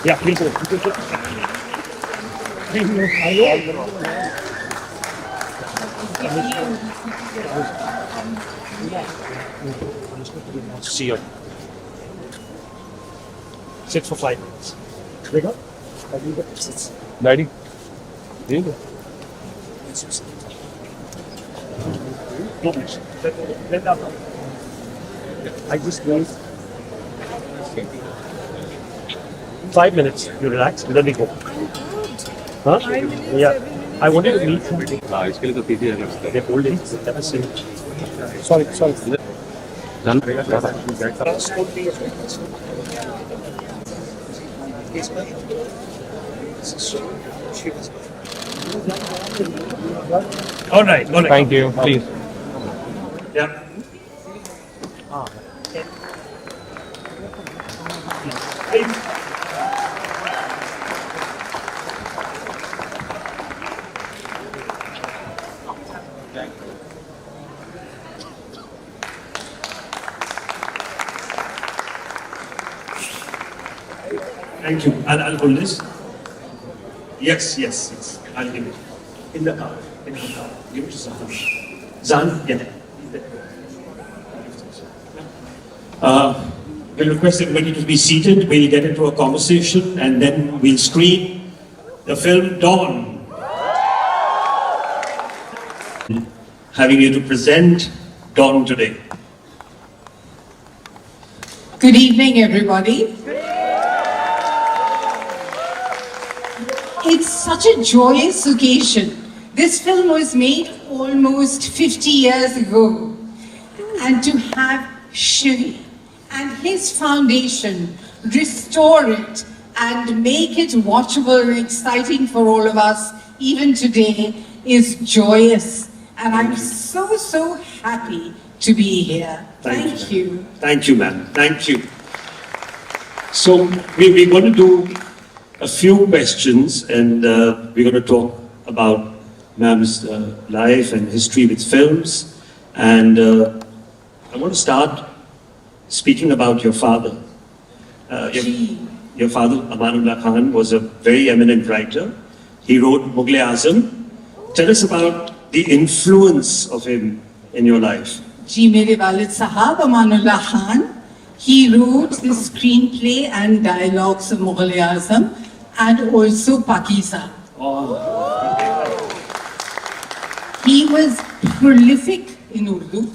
Yeah, please go. See you. Sit for 5 minutes. Daddy. There you go. I just need 5 minutes. You relax and then we go. Huh? Yeah. I wanted to meet somebody. इसके लिए तो पीछे रहना पड़ता है। They're holding. Never seen. Sorry. Done? All right. Thank you. Please. Yeah. Thank you. I'll hold this. Yes. I'll give it. In the car. Give it to Zan. Zan, get it. We'll request everybody to be seated. We'll get into a conversation and then we'll screen the film Dawn. Having you to present Dawn today. Good evening, everybody. It's such a joyous occasion. This film was made almost 50 years ago. And to have Shivi and his foundation restore it and make it watchable and exciting for all of us, even today, is joyous. And I'm so happy to be here. Thank you. Thank you, ma'am. Thank you. So we're going to do a few questions and we're going to talk about ma'am's life and history with films. And I want to start speaking about your father. Your father, Amanullah Khan, was a very eminent writer. He wrote Mughal-e-Azam. Tell us about the influence of him in your life. Ji, mere Walid Sahab, Amanullah Khan, he wrote the screenplay and dialogues of Mughal-e-Azam and also Pakiza. He was prolific in Urdu.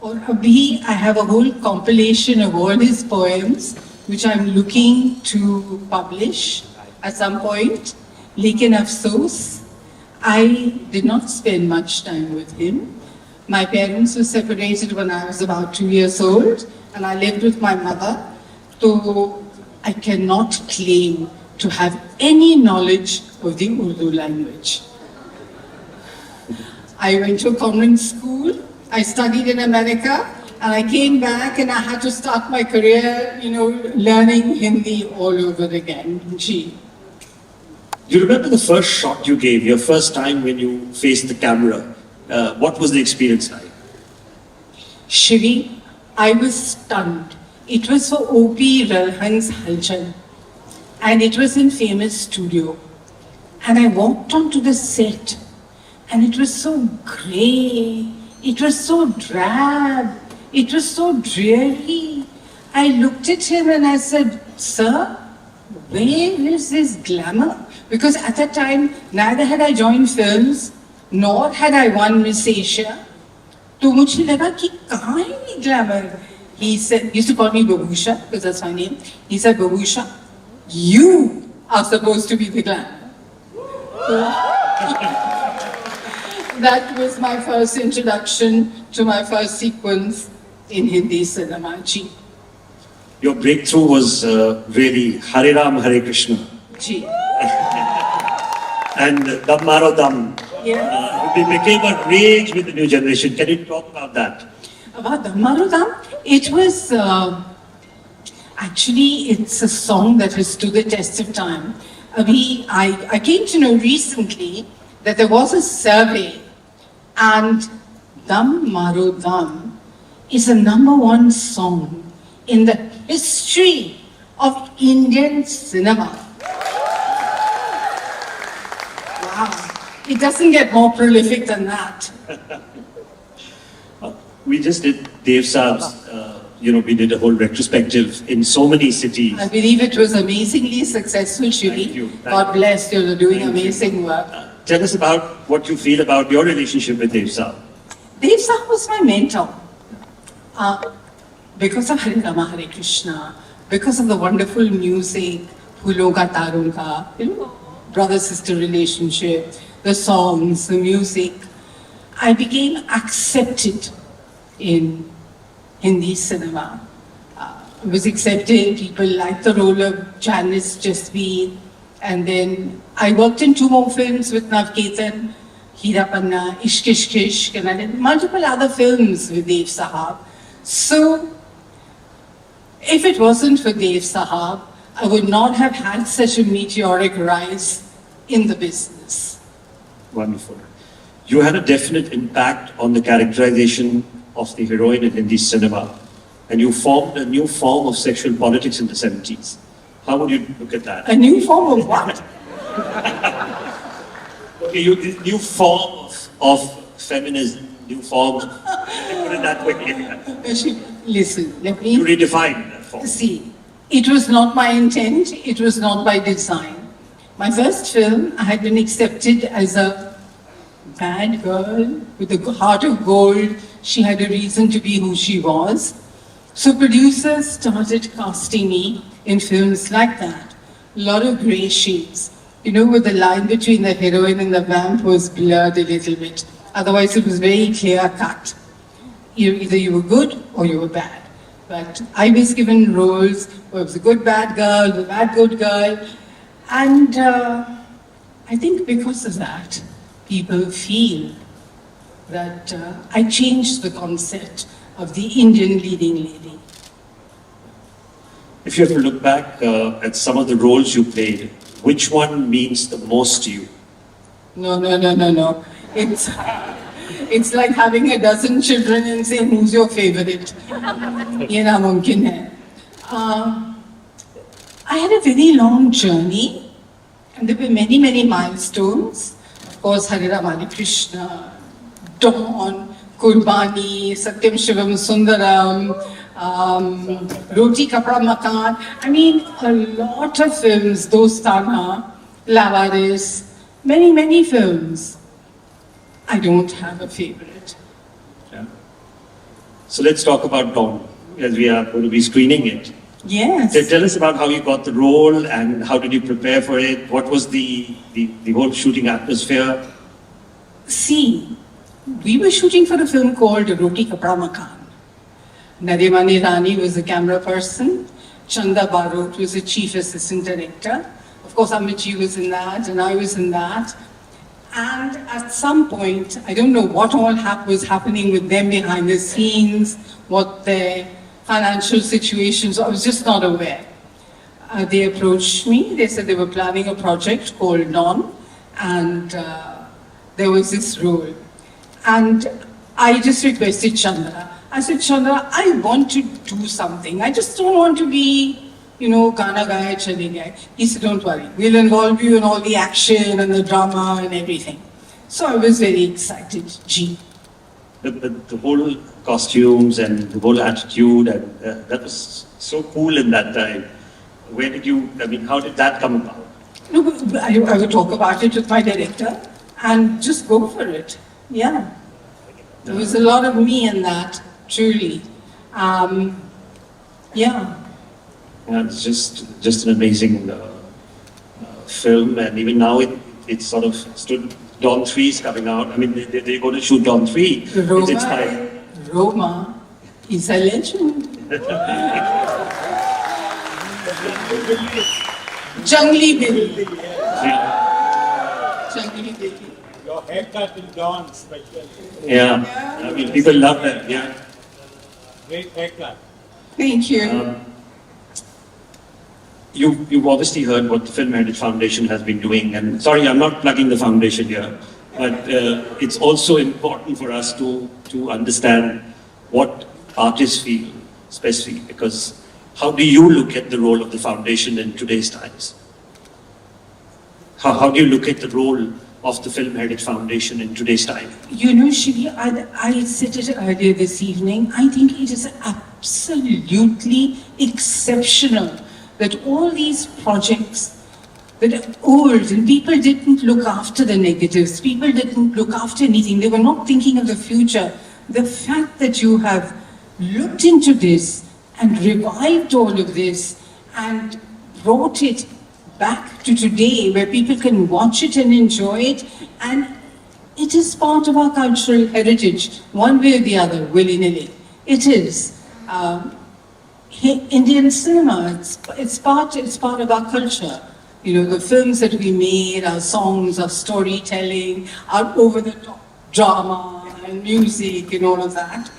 Or abhi, I have a whole compilation of all his poems, which I'm looking to publish at some point. Lekin afsos, I did not spend much time with him. My parents were separated when I was about 2 years old, and I lived with my mother. So I cannot claim to have any knowledge of the Urdu language. I went to a convent school. I studied in America, and I came back and I had to start my career, learning Hindi all over again. Gee. Do you remember the first shot you gave, your first time when you faced the camera? What was the experience like? Shivi, I was stunned. It was for O.P. Ralhan's Halchal, and it was in famous studio. And I walked onto the set, and it was so grey. It was so drab. It was so dreary. I looked at him and I said, "Sir, where is this glamour?" Because at that time, neither had I joined films, nor had I won Miss Asia. So मुझे लगा कि कहाँ है ये glamour? He said, he used to call me Babusha, because that's my name. He said, "Babusha, you are supposed to be the glamour." So, that was my first introduction to my first sequence in Hindi cinema. Ji. Your breakthrough was really Hare Ram, Hare Krishna. Ji. And Dam Maro Dam. Yeah. It became a rage with the new generation. Can you talk about that? About Dam Maro Dam, it was, actually, it's a song that has stood the test of time. I came to know recently that there was a survey, and Dam Maro Dam is a #1 song in the history of Indian cinema. It doesn't get more prolific than that. We just did Dev Saab's, we did a whole retrospective in so many cities. I believe it was amazingly successful, Shri. Thank you. God bless you, you're doing Thank you. amazing work. Tell us about what you feel about your relationship with Dev Saab. Dev Saab was my mentor. Because of Hare Rama, Hare Krishna, because of the wonderful music, Phoolon Ka Taron Ka, brother-sister relationship, the songs, the music, I became accepted in Hindi cinema. I was accepted, people liked the role of Janice Jasbir, and then I worked in 2 more films with Navketan, Heera Panna, Ishq Ishq Ishq, and I did multiple other films with Dev Sahab. So, if it wasn't for Dev Sahab, I would not have had such a meteoric rise in the business. Wonderful. You had a definite impact on the characterization of the heroine in Hindi cinema, and you formed a new form of sexual politics in the 70s. How would you look at that? A new form of what? Okay, this new form of feminism, new form, put it that way. Listen, let You me redefine that form. see. It was not my intent, it was not by design. My first film, I had been accepted as a bad girl with a heart of gold. She had a reason to be who she was. So producers started casting me in films like that. A lot of grey shades. Where the line between the heroine and the vamp was blurred a little bit. Otherwise, it was very clear cut. Either you were good or you were bad. But I was given roles where it was a good bad girl, the bad good girl. And I think because of that, people feel that I changed the concept of the Indian leading lady. If you have to look back at some of the roles you played, which one means the most to you? No. It's like having a dozen children and saying, who's your favorite? Ye na mumkin hai. I had a very long journey, and there were many, many milestones. Of course, Hare Rama, Hare Krishna, Dawn, Kurbani, Satyam Shivam Sundaram, Roti Kapra Makan. I mean, a lot of films, Dostana, Lavaris, many, many films. I don't have a favorite. Yeah. So let's talk about Dawn, as we are going to be screening it. Yes. Tell us about how you got the role and how did you prepare for it? What was the whole shooting atmosphere? See, we were shooting for a film called Roti Kapra Makan. Nadimani Rani was the camera person. Chanda Barot was the chief assistant director. Of course, Amici was in that, and I was in that. And at some point, I don't know what all was happening with them behind the scenes, what their financial situations, I was just not aware. They approached me, they said they were planning a project called Dawn, and there was this role. And I just requested Chandra. I said, Chandra, I want to do something. I just don't want to be, Gana Gaya Chale Gaye. He said, don't worry, we'll involve you in all the action and the drama and everything. So I was very excited, G. The whole costumes and the whole attitude, and that was so cool in that time. How did that come about? No, but I would talk about it with my director and just go for it. Yeah. There was a lot of me in that, truly. Yeah. It's just an amazing film, and even now it sort of stood. Dawn 3 is coming out. I mean, they're going to shoot Dawn 3. It's inspired. Roma is a legend. Jungly Bill. Jungly Bill. Your haircut in Dawn, especially. Yeah. I mean, people love that. Yeah. Great haircut. Thank you. You've obviously heard what the Film Heritage Foundation has been doing, and sorry, I'm not plugging the foundation here, but it's also important for us to understand what artists feel, especially because how do you look at the role of the foundation in today's times? How do you look at the role of the Film Heritage Foundation in today's time? You know, Shri, I said it earlier this evening. I think it is absolutely exceptional that all these projects that are old and people didn't look after the negatives, people didn't look after anything, they were not thinking of the future. The fact that you have looked into this and revived all of this and brought it back to today where people can watch it and enjoy it, and it is part of our cultural heritage, one way or the other, willy-nilly. It is. Indian cinema, it's part of our culture. You know, the films that we made, our songs, our storytelling, our over-the-top drama and music and all of that.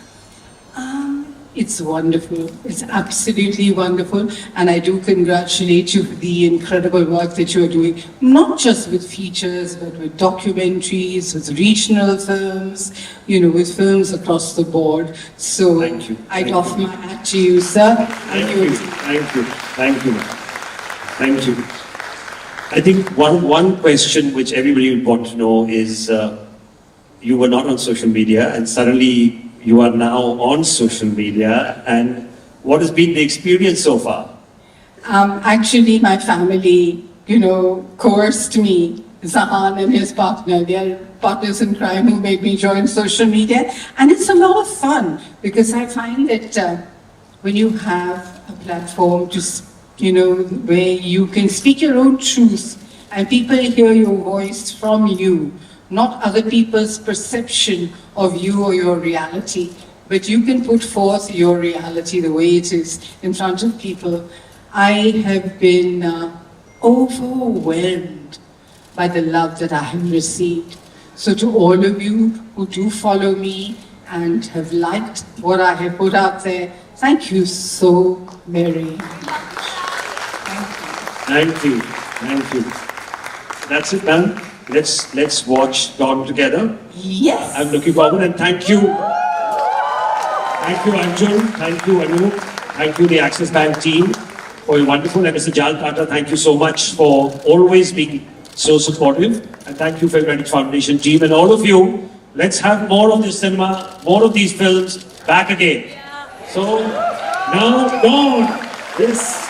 It's wonderful. It's absolutely wonderful. And I do congratulate you for the incredible work that you're doing, not just with features, but with documentaries, with regional films, you know, with films across the board. So Thank you. I'd offer my hat to you, sir. Thank you. I think one question which everybody would want to know is, you were not on social media and suddenly you are now on social media, and what has been the experience so far? Actually, my family, you know, coerced me, Zahan and his partner. They are partners in crime who made me join social media. And it's a lot of fun because I find that when you have a platform to, you know, where you can speak your own truth and people hear your voice from you, not other people's perception of you or your reality, but you can put forth your reality the way it is in front of people. I have been overwhelmed by the love that I have received. So to all of you who do follow me and have liked what I have put out there, thank you so very much. Thank you. That's it, ma'am. Let's watch Dawn together. Yes. I'm looking forward, and thank you. Thank you, Arjun. Thank you, Anu. Thank you, the Access Bank team, for your wonderful. And Mr. Jal Tata, thank you so much for always being so supportive. And thank you, Film Heritage Foundation team, and all of you. Let's have more of this cinema, more of these films back again. So now, Dawn. It's